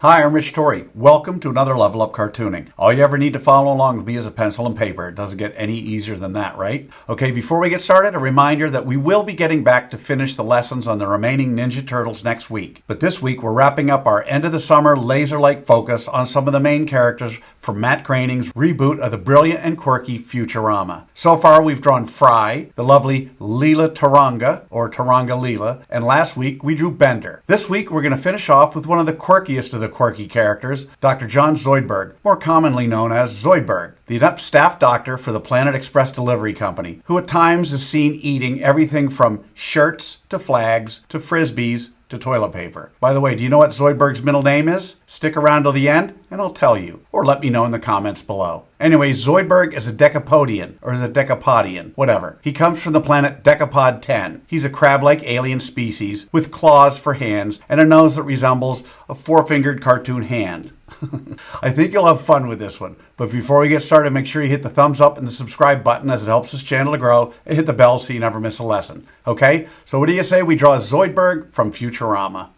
Hi, I'm Rich Torrey. Welcome to another Level Up Cartooning. All you ever need to follow along with me is a pencil and paper. It doesn't get any easier than that, right? Okay, before we get started, a reminder that we will be getting back to finish the lessons on the remaining Ninja Turtles next week. But this week, we're wrapping up our end of the summer laser-like focus on some of the main characters from Matt Groening's reboot of the brilliant and quirky Futurama. So far, we've drawn Fry, the lovely Leela Taranga, or Taranga Leela, and last week we drew Bender. This week, we're going to finish off with one of the quirkiest of the quirky characters, Dr. Draw Zoidberg, more commonly known as Zoidberg, the inept staff doctor for the Planet Express Delivery Company, who at times is seen eating everything from shirts to flags to frisbees to toilet paper. By the way, do you know what Zoidberg's middle name is? Stick around till the end and I'll tell you, or let me know in the comments below. Anyway, Zoidberg is a decapodian, or is it decapodian? Whatever. He comes from the planet Decapod 10. He's a crab-like alien species with claws for hands and a nose that resembles a four-fingered cartoon hand. I think you'll have fun with this one. But before we get started, make sure you hit the thumbs up and the subscribe button as it helps this channel to grow, and hit the bell so you never miss a lesson. Okay? So what do you say we draw Zoidberg from Futurama?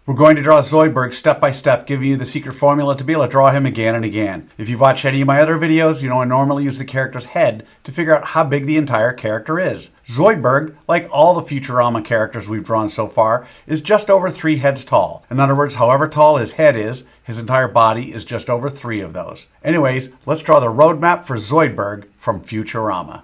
We're going to draw Zoidberg step by step, giving you the secret formula to be able to draw him again and again. If you've watched any of my other videos, you know I normally use the character's head to figure out how big the entire character is. Zoidberg, like all the Futurama characters we've drawn so far, is just over 3 heads tall. In other words, however tall his head is, his entire body is just over 3 of those. Anyways, let's draw the roadmap for Zoidberg from Futurama.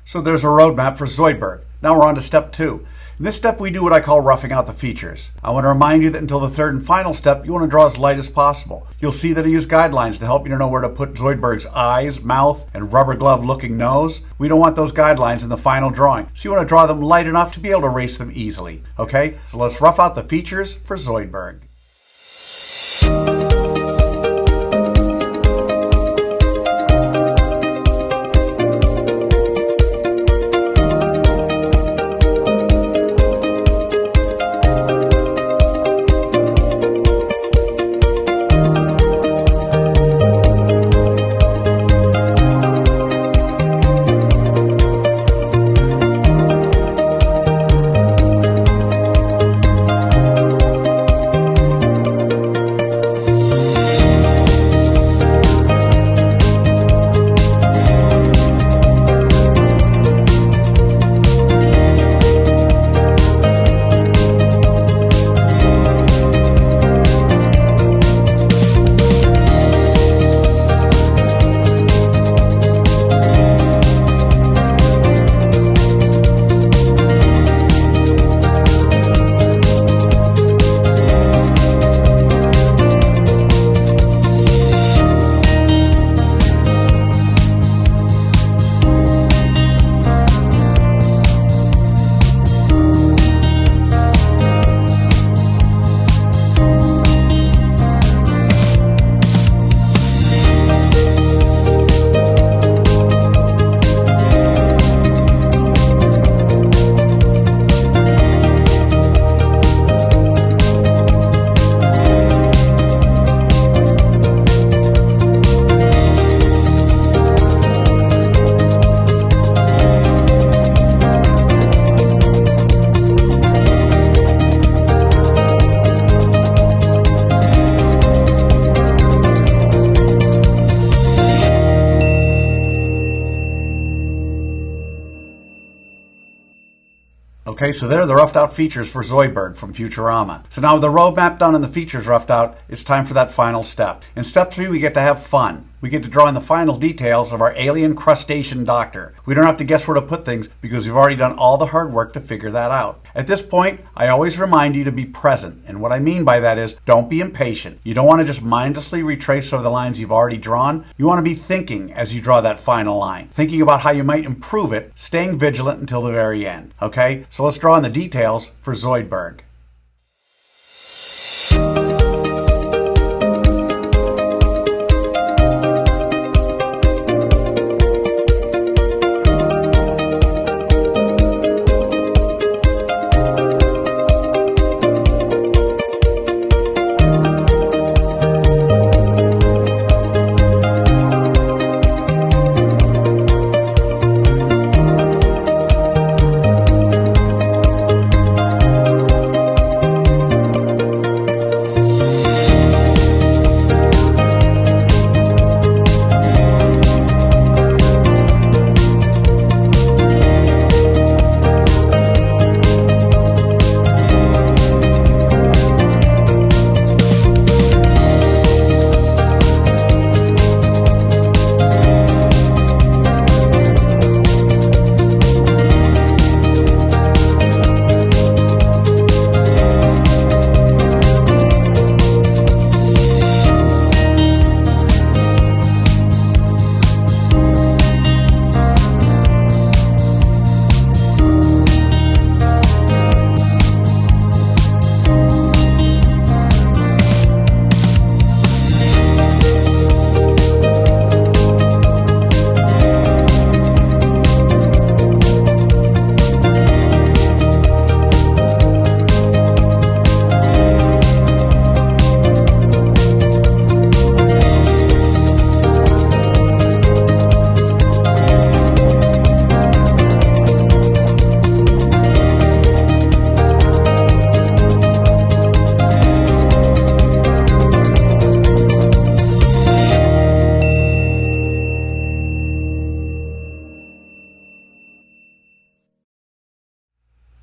So there's a roadmap for Zoidberg. Now we're on to step 2. In this step, we do what I call roughing out the features. I want to remind you that until the third and final step, you want to draw as light as possible. You'll see that I use guidelines to help you to know where to put Zoidberg's eyes, mouth, and rubber glove looking nose. We don't want those guidelines in the final drawing, so you want to draw them light enough to be able to erase them easily. Okay, so let's rough out the features for Zoidberg. Okay, so there are the roughed out features for Zoidberg from Futurama. So now with the roadmap done and the features roughed out, it's time for that final step. In step 3, we get to have fun. We get to draw in the final details of our alien crustacean doctor. We don't have to guess where to put things because we've already done all the hard work to figure that out. At this point, I always remind you to be present. And what I mean by that is, don't be impatient. You don't want to just mindlessly retrace over the lines you've already drawn. You want to be thinking as you draw that final line. Thinking about how you might improve it, staying vigilant until the very end. Okay? So let's draw in the details for Zoidberg.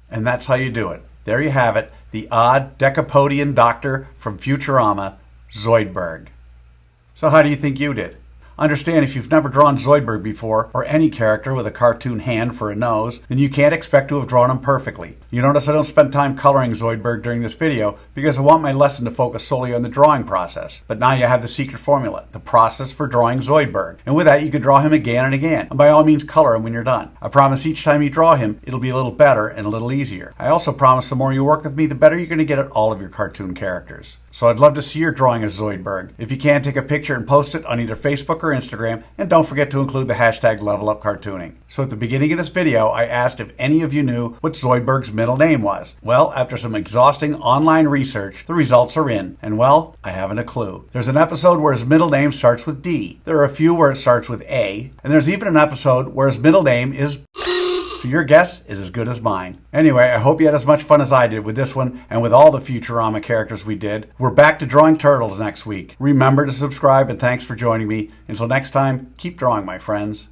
And that's how you do it. There you have it, the odd decapodian doctor from Futurama, Zoidberg. So how do you think you did? Understand, if you've never drawn Zoidberg before, or any character with a cartoon hand for a nose, then you can't expect to have drawn him perfectly. You notice I don't spend time coloring Zoidberg during this video because I want my lesson to focus solely on the drawing process. But now you have the secret formula, the process for drawing Zoidberg. And with that, you can draw him again and again. And by all means, color him when you're done. I promise each time you draw him, it'll be a little better and a little easier. I also promise the more you work with me, the better you're going to get at all of your cartoon characters. So I'd love to see your drawing of Zoidberg. If you can, take a picture and post it on either Facebook or Instagram, and don't forget to include the hashtag #LevelUpCartooning. So at the beginning of this video, I asked if any of you knew what Zoidberg's middle name was. Well, after some exhausting online research, the results are in, and well, I haven't a clue. There's an episode where his middle name starts with D. There are a few where it starts with A, and there's even an episode where his middle name is so your guess is as good as mine. Anyway, I hope you had as much fun as I did with this one and with all the Futurama characters we did. We're back to drawing turtles next week. Remember to subscribe and thanks for joining me. Until next time, keep drawing, my friends.